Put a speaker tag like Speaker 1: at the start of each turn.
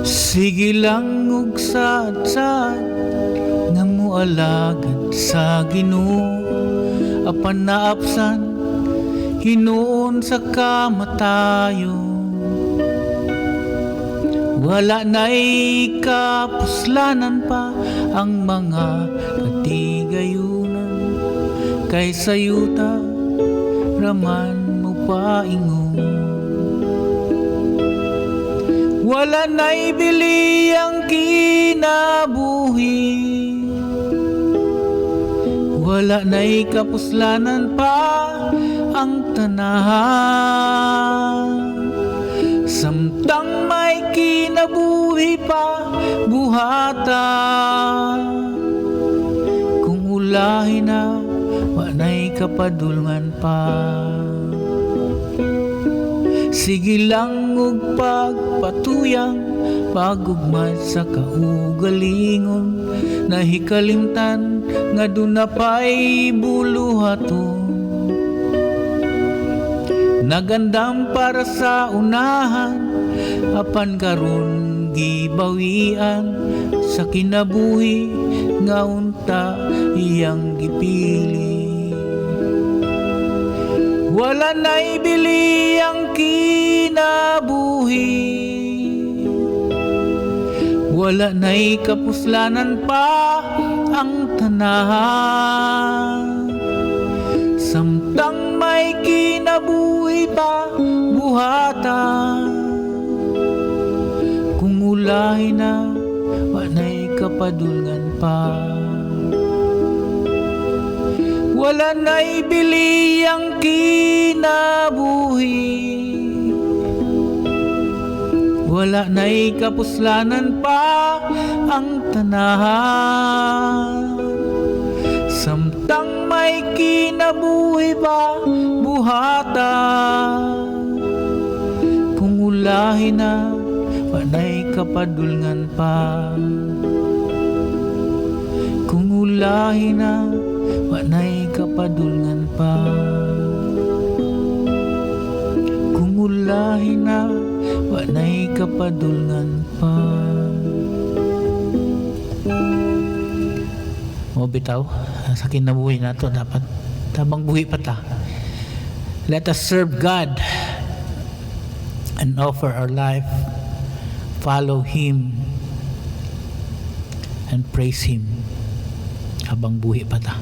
Speaker 1: Sige lang ug sad-sad nga moalagad sa Ginoo, apan naapsan hinuon sa kamatayo. Wala na'y kapuslanan pa ang mga katigayunan, kay sayuta raman mo paingon. Wala na'y bili ang kinabuhi, wala na'y kapuslanan pa ang tanan. Samtang may kinabuhi pa buhata, kung ulahi na wanay kapadulngan pa. Sige lang ug pagpatuyang pagugmad sa kaugalingon, nahikalimtan nga duna pa'y buluhaton. Nagandam para sa unahan, apan karon gibawian sa kinabuhi nga unta iyang gipili. Wala na'y bili ang kinabuhi, wala na'y kapuslanan pa ang tanan. Samtang may kinabuhi pa buhata, kung ulahi na wanay kapadulngan pa. Wala na'y bili ang kinabuhi, wala na'y kapuslanan pa ang tanan. Samtang may kinabuhi pa buhata, kung ulahi na wanay kapadulngan pa. Kung ulahi na wanay kapadulngan pa, kung ulahi na wanay kapadulngan pa. O bitaw, sa kinabuhi nato dapat tabang buhi pa ta. Let us serve God and offer our life, follow Him and praise Him habang buhi pa ta.